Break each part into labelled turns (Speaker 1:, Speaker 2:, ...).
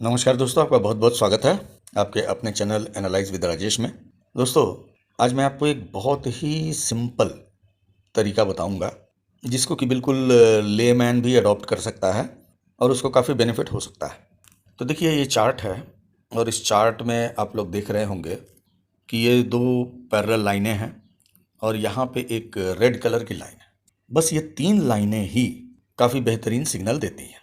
Speaker 1: नमस्कार दोस्तों, आपका बहुत बहुत स्वागत है आपके अपने चैनल एनालाइज विद राजेश में। दोस्तों, आज मैं आपको एक बहुत ही सिंपल तरीका बताऊंगा जिसको कि बिल्कुल लेमैन भी अडॉप्ट कर सकता है और उसको काफ़ी बेनिफिट हो सकता है। तो देखिए, ये चार्ट है और इस चार्ट में आप लोग देख रहे होंगे कि ये दो पैरेलल लाइनें हैं और यहाँ पे एक रेड कलर की लाइन है। बस ये तीन लाइनें ही काफ़ी बेहतरीन सिग्नल देती हैं।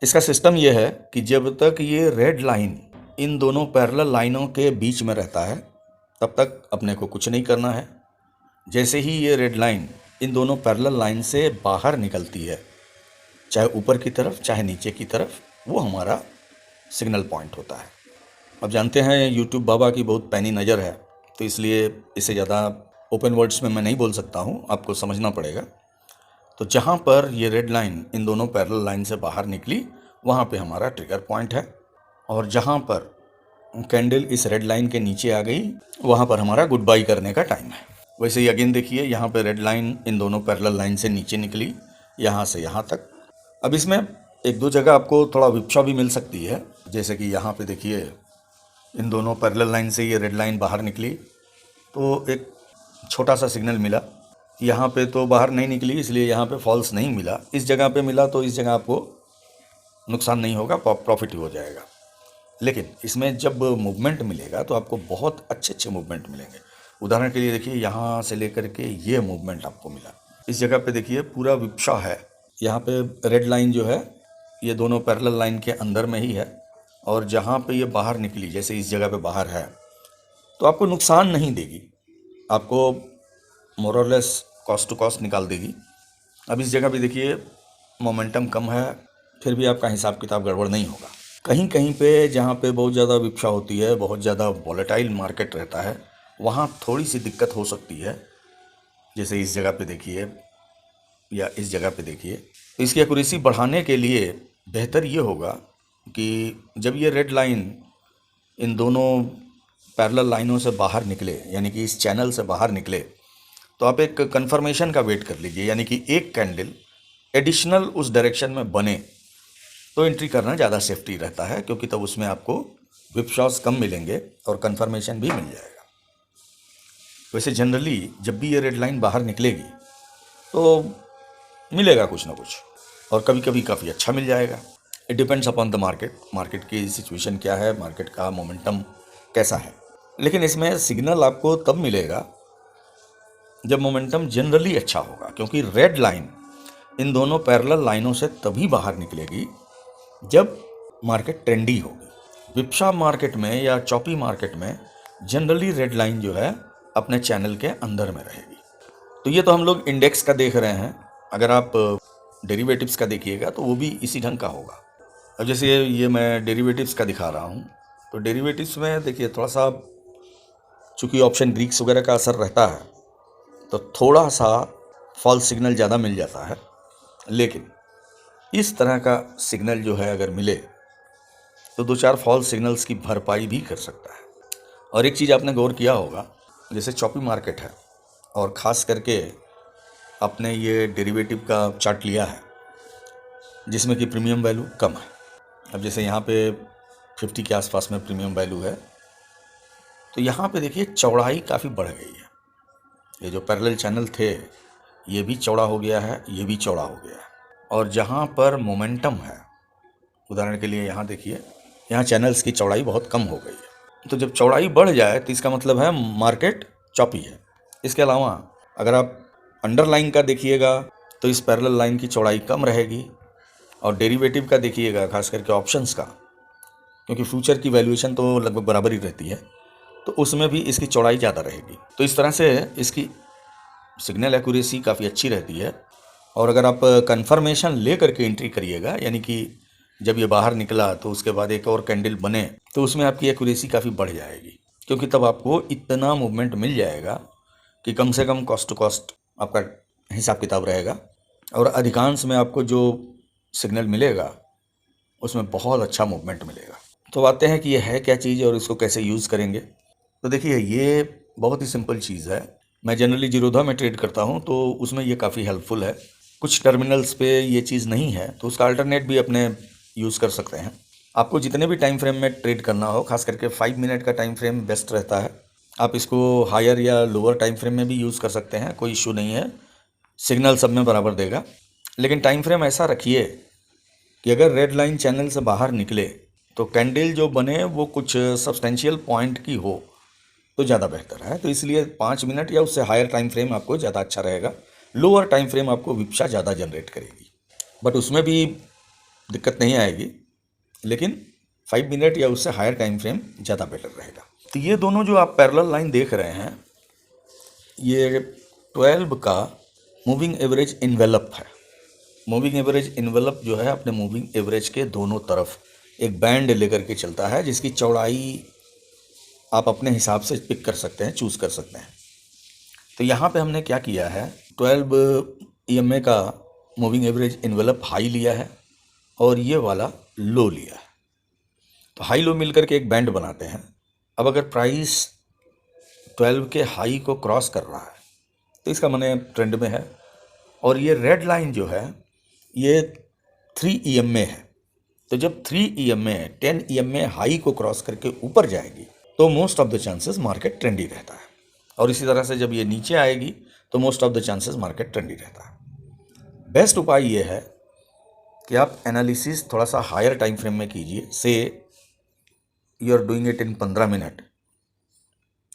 Speaker 1: इसका सिस्टम ये है कि जब तक ये रेड लाइन इन दोनों पैरेलल लाइनों के बीच में रहता है तब तक अपने को कुछ नहीं करना है। जैसे ही ये रेड लाइन इन दोनों पैरेलल लाइन से बाहर निकलती है, चाहे ऊपर की तरफ चाहे नीचे की तरफ, वो हमारा सिग्नल पॉइंट होता है। अब जानते हैं यूट्यूब बाबा की बहुत पैनी नज़र है, तो इसलिए इसे ज़्यादा ओपन वर्ड्स में मैं नहीं बोल सकता हूँ, आपको समझना पड़ेगा। तो जहाँ पर ये रेड लाइन इन दोनों पैरेलल लाइन से बाहर निकली वहाँ पे हमारा ट्रिगर पॉइंट है, और जहाँ पर कैंडल इस रेड लाइन के नीचे आ गई वहाँ पर हमारा गुड बाई करने का टाइम है। वैसे ही अगेन देखिए, यहाँ पे रेड लाइन इन दोनों पैरेलल लाइन से नीचे निकली, यहाँ से यहाँ तक। अब इसमें एक दो जगह आपको थोड़ा विपक्षा भी मिल सकती है, जैसे कि यहाँ पे देखिए इन दोनों पैरेलल लाइन से ये रेड लाइन बाहर निकली तो एक छोटा सा सिग्नल मिला। यहाँ पे तो बाहर नहीं निकली, इसलिए यहाँ पे फॉल्स नहीं मिला। इस जगह पे मिला तो इस जगह आपको नुकसान नहीं होगा, प्रॉफिट ही हो जाएगा। लेकिन इसमें जब मूवमेंट मिलेगा तो आपको बहुत अच्छे अच्छे मूवमेंट मिलेंगे। उदाहरण के लिए देखिए, यहाँ से लेकर के ये मूवमेंट आपको मिला। इस जगह पे देखिए पूरा विपक्षा है। यहाँ पे रेड लाइन जो है ये दोनों पैरेलल लाइन के अंदर में ही है, और जहाँ पे ये बाहर निकली, जैसे इस जगह पे बाहर है, तो आपको नुकसान नहीं देगी, आपको मोर और लेस कॉस्ट टू कॉस्ट निकाल देगी। अब इस जगह पे देखिए मोमेंटम कम है, फिर भी आपका हिसाब किताब गड़बड़ नहीं होगा। कहीं कहीं पे जहाँ पे बहुत ज़्यादा विपक्षा होती है, बहुत ज़्यादा वॉलेटाइल मार्केट रहता है, वहाँ थोड़ी सी दिक्कत हो सकती है। जैसे इस जगह पे देखिए या इस जगह पे देखिए। तो इसकी एक्यूरेसी बढ़ाने के लिए बेहतर ये होगा कि जब ये रेड लाइन इन दोनों पैरेलल लाइनों से बाहर निकले, यानी कि इस चैनल से बाहर निकले, तो आप एक कंफर्मेशन का वेट कर लीजिए, यानी कि एक कैंडल एडिशनल उस डायरेक्शन में बने तो एंट्री करना ज़्यादा सेफ्टी रहता है, क्योंकि तब उसमें आपको विपशॉस कम मिलेंगे और कंफर्मेशन भी मिल जाएगा। वैसे जनरली जब भी ये रेड लाइन बाहर निकलेगी तो मिलेगा कुछ ना कुछ, और कभी कभी काफ़ी अच्छा मिल जाएगा। It depends upon the market, market की सिचुएशन क्या है, मार्केट का मोमेंटम कैसा है। लेकिन इसमें सिग्नल आपको तब मिलेगा जब मोमेंटम जनरली अच्छा होगा, क्योंकि रेड लाइन इन दोनों पैरेलल लाइनों से तभी बाहर निकलेगी जब मार्केट ट्रेंडी होगी। विपशा मार्केट में या चॉपी मार्केट में जनरली रेड लाइन जो है अपने चैनल के अंदर में रहेगी। तो ये तो हम लोग इंडेक्स का देख रहे हैं, अगर आप डेरिवेटिव्स का देखिएगा तो वो भी इसी ढंग का होगा। अब जैसे ये मैं डेरिवेटिव्स का दिखा रहा हूँ, तो डेरिवेटिव्स में देखिए थोड़ा सा, चूँकि ऑप्शन ग्रीक्स वगैरह का असर रहता है तो थोड़ा सा फॉल्स सिग्नल ज़्यादा मिल जाता है। लेकिन इस तरह का सिग्नल जो है अगर मिले तो दो चार फॉल्स सिग्नल्स की भरपाई भी कर सकता है। और एक चीज़ आपने गौर किया होगा, जैसे चॉपी मार्केट है और ख़ास करके आपने ये डेरिवेटिव का चार्ट लिया है जिसमें कि प्रीमियम वैल्यू कम है। अब जैसे यहाँ पे 50 के आसपास में प्रीमियम वैल्यू है, तो यहाँ पे देखिए चौड़ाई काफ़ी बढ़ गई है। ये जो पैरेलल चैनल थे ये भी चौड़ा हो गया है, ये भी चौड़ा हो गया है। और जहाँ पर मोमेंटम है, उदाहरण के लिए यहाँ देखिए, यहाँ चैनल्स की चौड़ाई बहुत कम हो गई है। तो जब चौड़ाई बढ़ जाए तो इसका मतलब है मार्केट चॉपी है। इसके अलावा अगर आप अंडरलाइन का देखिएगा तो इस पैरेलल लाइन की चौड़ाई कम रहेगी, और डेरिवेटिव का देखिएगा खास करके ऑप्शंस का, क्योंकि फ्यूचर की वैल्यूएशन तो लगभग बराबर ही रहती है, तो उसमें भी इसकी चौड़ाई ज़्यादा रहेगी। तो इस तरह से इसकी सिग्नल एक्यूरेसी काफ़ी अच्छी रहती है। और अगर आप कंफर्मेशन ले करके एंट्री करिएगा, यानी कि जब ये बाहर निकला तो उसके बाद एक और कैंडल बने, तो उसमें आपकी एक्यूरेसी काफ़ी बढ़ जाएगी, क्योंकि तब आपको इतना मूवमेंट मिल जाएगा कि कम से कम कॉस्ट टू कॉस्ट आपका हिसाब किताब रहेगा, और अधिकांश में आपको जो सिग्नल मिलेगा उसमें बहुत अच्छा मूवमेंट मिलेगा। तो आते हैं कि ये है क्या चीज़ और इसको कैसे यूज़ करेंगे। तो देखिए, ये बहुत ही सिंपल चीज़ है। मैं जनरली जीरोधा में ट्रेड करता हूँ, तो उसमें ये काफ़ी हेल्पफुल है। कुछ टर्मिनल्स पे ये चीज़ नहीं है तो उसका अल्टरनेट भी अपने यूज़ कर सकते हैं। आपको जितने भी टाइम फ्रेम में ट्रेड करना हो, खास करके 5 मिनट का टाइम फ्रेम बेस्ट रहता है। आप इसको हायर या लोअर टाइम फ्रेम में भी यूज़ कर सकते हैं, कोई इशू नहीं है, सिग्नल सब में बराबर देगा। लेकिन टाइम फ्रेम ऐसा रखिए कि अगर रेड लाइन चैनल से बाहर निकले तो कैंडल जो बने वो कुछ सब्सटेंशियल पॉइंट की हो तो ज़्यादा बेहतर है। तो इसलिए 5 मिनट या उससे हायर टाइम फ्रेम आपको ज़्यादा अच्छा रहेगा। लोअर टाइम फ्रेम आपको विप्सा ज़्यादा जनरेट करेगी, बट उसमें भी दिक्कत नहीं आएगी, लेकिन 5 मिनट या उससे हायर टाइम फ्रेम ज़्यादा बेटर रहेगा। तो ये दोनों जो आप पैरेलल लाइन देख रहे हैं, ये 12 का मूविंग एवरेज इन्वेलप है। मूविंग एवरेज इन्वेलप जो है अपने मूविंग एवरेज के दोनों तरफ एक बैंड लेकर के चलता है, जिसकी चौड़ाई आप अपने हिसाब से पिक कर सकते हैं, चूज़ कर सकते हैं। तो यहाँ पे हमने क्या किया है, 12 EMA का मूविंग एवरेज इन्वेलप हाई लिया है और ये वाला लो लिया है। तो हाई लो मिलकर के एक बैंड बनाते हैं। अब अगर प्राइस 12 के हाई को क्रॉस कर रहा है तो इसका माने ट्रेंड में है। और ये रेड लाइन जो है ये 3 EMA है। तो जब 3 EMA 10 EMA हाई को क्रॉस करके ऊपर जाएगी तो most of the chances market trendy रहता है। और इसी तरह से जब ये नीचे आएगी तो most of the chances market trendy रहता है। बेस्ट उपाय ये है कि आप एनालिसिस थोड़ा सा हायर टाइम फ्रेम में कीजिए। Say you are doing it in 15 minute.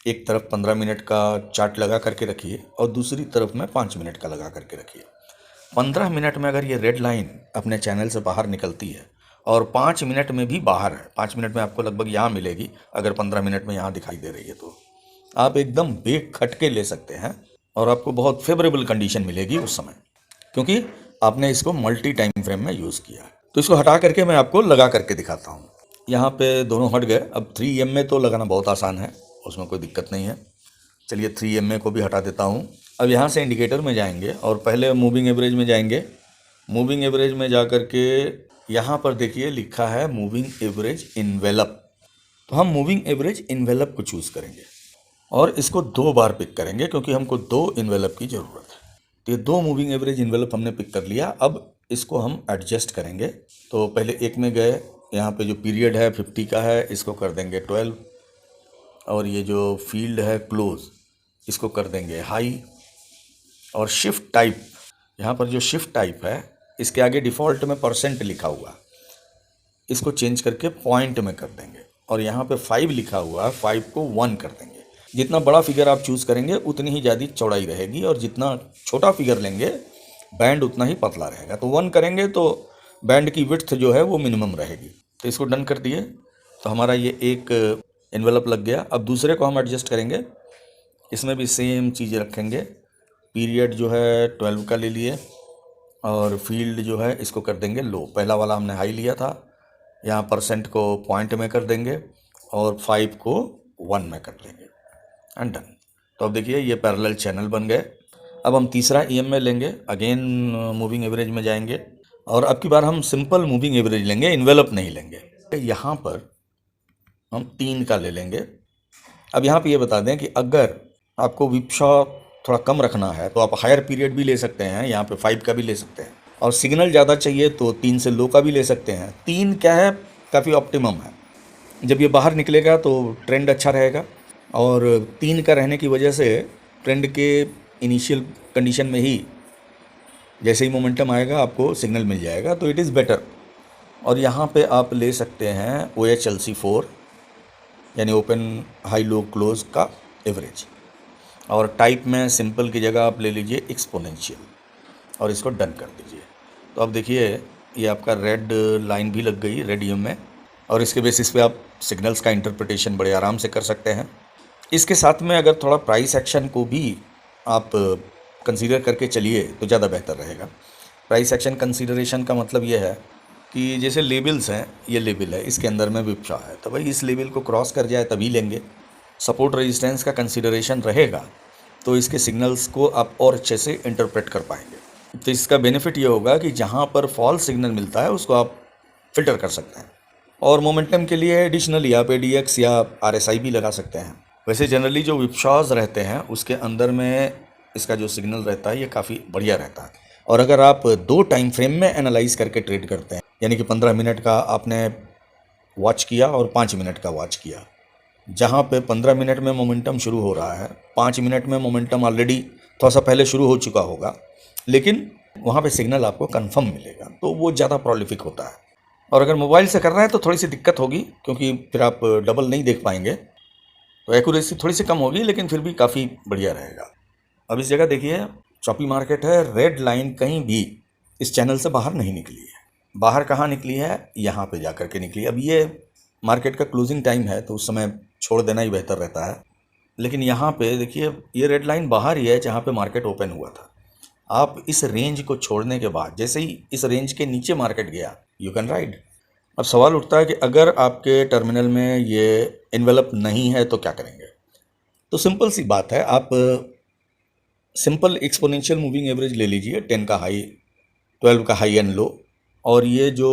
Speaker 1: एक तरफ 15 मिनट का चार्ट लगा करके रखिए और दूसरी तरफ में 5 मिनट का लगा करके रखिए। 15 मिनट में अगर ये रेड लाइन अपने चैनल से बाहर निकलती है और 5 मिनट में भी बाहर है, 5 मिनट में आपको लगभग यहाँ मिलेगी, अगर 15 मिनट में यहाँ दिखाई दे रही है तो आप एकदम बेखटके ले सकते हैं और आपको बहुत फेवरेबल कंडीशन मिलेगी उस समय, क्योंकि आपने इसको मल्टी टाइम फ्रेम में यूज़ किया है। तो इसको हटा करके मैं आपको लगा करके दिखाता हूँ। यहाँ पे दोनों हट गए। अब 3 EMA तो लगाना बहुत आसान है, उसमें कोई दिक्कत नहीं है। चलिए 3 EMA को भी हटा देता हूँ। अब यहाँ से इंडिकेटर में जाएंगे और पहले मूविंग एवरेज में जाएंगे। मूविंग एवरेज में जा कर के यहाँ पर देखिए लिखा है मूविंग एवरेज इन्वेलप। तो हम मूविंग एवरेज इन्वेलप को चूज़ करेंगे और इसको 2 बार पिक करेंगे, क्योंकि हमको 2 इन्वेलप की ज़रूरत है। तो ये 2 मूविंग एवरेज इन्वेलप हमने पिक कर लिया। अब इसको हम एडजस्ट करेंगे। तो पहले एक में गए, यहाँ पे जो पीरियड है 50 का है, इसको कर देंगे 12। और ये जो फील्ड है क्लोज, इसको कर देंगे हाई। और शिफ्ट टाइप, यहाँ पर जो शिफ्ट टाइप है इसके आगे डिफ़ॉल्ट में % लिखा हुआ, इसको चेंज करके पॉइंट में कर देंगे। और यहाँ पे 5 लिखा हुआ है, 5 को 1 कर देंगे। जितना बड़ा फिगर आप चूज़ करेंगे उतनी ही ज़्यादा चौड़ाई रहेगी, और जितना छोटा फिगर लेंगे बैंड उतना ही पतला रहेगा। तो 1 करेंगे तो बैंड की विड्थ जो है वो मिनिमम रहेगी। तो इसको डन कर दिए तो हमारा ये एक एनवेलप लग गया। अब दूसरे को हम एडजस्ट करेंगे, इसमें भी सेम चीज़ रखेंगे। पीरियड जो है 12 का ले लिए और फील्ड जो है इसको कर देंगे लो। पहला वाला हमने हाई लिया था, यहाँ % को पॉइंट में कर देंगे और 5 को 1 में कर देंगे एंड डन। तो अब देखिए ये पैरेलल चैनल बन गए। अब हम तीसरा EMA लेंगे, अगेन मूविंग एवरेज में जाएंगे और अब की बार हम सिंपल मूविंग एवरेज लेंगे, इन्वेलप नहीं लेंगे। यहाँ पर हम 3 का ले लेंगे। अब यहाँ पे ये बता दें कि अगर आपको विप्सा थोड़ा कम रखना है तो आप हायर पीरियड भी ले सकते हैं, यहाँ पे 5 का भी ले सकते हैं। और सिग्नल ज़्यादा चाहिए तो 3 से लो का भी ले सकते हैं। 3 क्या है, काफ़ी ऑप्टिमम है। जब ये बाहर निकलेगा तो ट्रेंड अच्छा रहेगा, और 3 का रहने की वजह से ट्रेंड के इनिशियल कंडीशन में ही जैसे ही मोमेंटम आएगा आपको सिग्नल मिल जाएगा, तो इट इज़ बेटर। और यहाँ पे आप ले सकते हैं OHLC 4 यानी ओपन हाई लो क्लोज का एवरेज, और टाइप में सिंपल की जगह आप ले लीजिए एक्सपोनेंशियल और इसको डन कर दीजिए। तो अब देखिए ये आपका रेड लाइन भी लग गई, रेड EMA, और इसके बेसिस पे आप सिग्नल्स का इंटरप्रिटेशन बड़े आराम से कर सकते हैं। इसके साथ में अगर थोड़ा प्राइस एक्शन को भी आप कंसीडर करके चलिए तो ज़्यादा बेहतर रहेगा। प्राइस एक्शन कंसीडरेशन का मतलब ये है कि जैसे लेबल्स हैं, ये लेबल है, इसके अंदर में विप्सा है, तो भाई इस लेबल को क्रॉस कर जाए तभी लेंगे। सपोर्ट रेजिस्टेंस का कंसीडरेशन रहेगा तो इसके सिग्नल्स को आप और अच्छे से इंटरप्रेट कर पाएंगे। तो इसका बेनिफिट ये होगा कि जहाँ पर फॉल्स सिग्नल मिलता है उसको आप फिल्टर कर सकते हैं। और मोमेंटम के लिए एडिशनली आप ADX या RSI भी लगा सकते हैं। वैसे जनरली जो विप्साज रहते हैं उसके अंदर में इसका जो सिग्नल रहता है ये काफ़ी बढ़िया रहता है। और अगर आप 2 टाइम फ्रेम में एनालाइज करके ट्रेड करते हैं, यानी कि 15 मिनट का आपने वॉच किया और 5 मिनट का वॉच किया। जहाँ पे 15 मिनट में मोमेंटम शुरू हो रहा है, 5 मिनट में मोमेंटम ऑलरेडी थोड़ा सा पहले शुरू हो चुका होगा, लेकिन वहाँ पे सिग्नल आपको कंफर्म मिलेगा, तो वो ज़्यादा प्रोलिफिक होता है। और अगर मोबाइल से कर रहे हैं तो थोड़ी सी दिक्कत होगी, क्योंकि फिर आप डबल नहीं देख पाएंगे, तो एक्यूरेसी थोड़ी सी कम होगी, लेकिन फिर भी काफ़ी बढ़िया रहेगा। अब इस जगह देखिए चॉपी मार्केट है, रेड लाइन कहीं भी इस चैनल से बाहर नहीं निकली है। बाहर कहाँ निकली है? यहाँ पे जा कर के निकली। अब ये मार्केट का क्लोजिंग टाइम है तो उस समय छोड़ देना ही बेहतर रहता है, लेकिन यहाँ पे देखिए ये रेड लाइन बाहर ही है जहाँ पे मार्केट ओपन हुआ था। आप इस रेंज को छोड़ने के बाद जैसे ही इस रेंज के नीचे मार्केट गया, यू कैन राइड। अब सवाल उठता है कि अगर आपके टर्मिनल में ये एनवेलप नहीं है तो क्या करेंगे? तो सिंपल सी बात है, आप सिंपल एक्सपोनेंशियल मूविंग एवरेज ले लीजिए, 10 का हाई, 12 का हाई एंड लो, और ये जो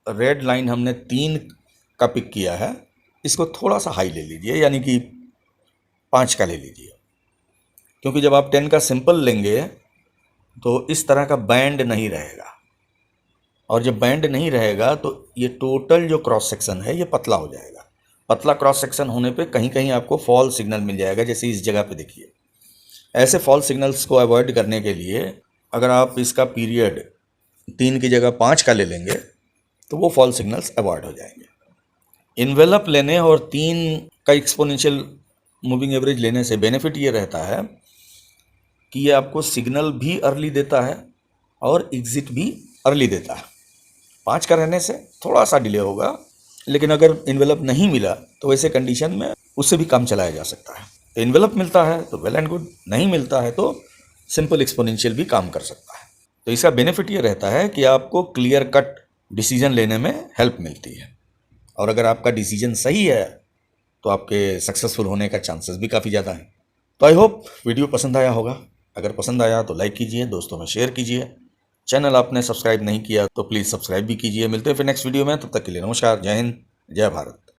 Speaker 1: रेड लाइन हमने 3 का पिक किया है इसको थोड़ा सा हाई ले लीजिए, यानी कि 5 का ले लीजिए, क्योंकि जब आप 10 का सिंपल लेंगे तो इस तरह का बैंड नहीं रहेगा, और जब बैंड नहीं रहेगा तो ये टोटल जो क्रॉस सेक्शन है ये पतला हो जाएगा। पतला क्रॉस सेक्शन होने पे कहीं कहीं आपको फॉल सिग्नल मिल जाएगा, जैसे इस जगह पे देखिए। ऐसे फॉल सिग्नल्स को अवॉइड करने के लिए अगर आप इसका पीरियड 3 की जगह 5 का ले लेंगे तो वो फॉल सिग्नल्स अवॉइड हो जाएंगे। इन्वेलप लेने और 3 का एक्सपोनेंशियल मूविंग एवरेज लेने से बेनिफिट ये रहता है कि ये आपको सिग्नल भी अर्ली देता है और एग्जिट भी अर्ली देता है। 5 का रहने से थोड़ा सा डिले होगा, लेकिन अगर इन्वेलप नहीं मिला तो वैसे कंडीशन में उससे भी कम चलाया जा सकता है। तो इन्वेलप मिलता है तो वेल एंड गुड, नहीं मिलता है तो सिंपल एक्सपोनेंशियल भी काम कर सकता है। तो इसका बेनिफिट ये रहता है कि आपको क्लियर कट डिसीजन लेने में हेल्प मिलती है, और अगर आपका डिसीजन सही है तो आपके सक्सेसफुल होने का चांसेस भी काफ़ी ज़्यादा हैं। तो आई होप वीडियो पसंद आया होगा। अगर पसंद आया तो लाइक कीजिए, दोस्तों में शेयर कीजिए। चैनल आपने सब्सक्राइब नहीं किया तो प्लीज़ सब्सक्राइब भी कीजिए। मिलते हैं फिर नेक्स्ट वीडियो में, तब तक के लिए नमस्कार, जय हिंद, जय भारत।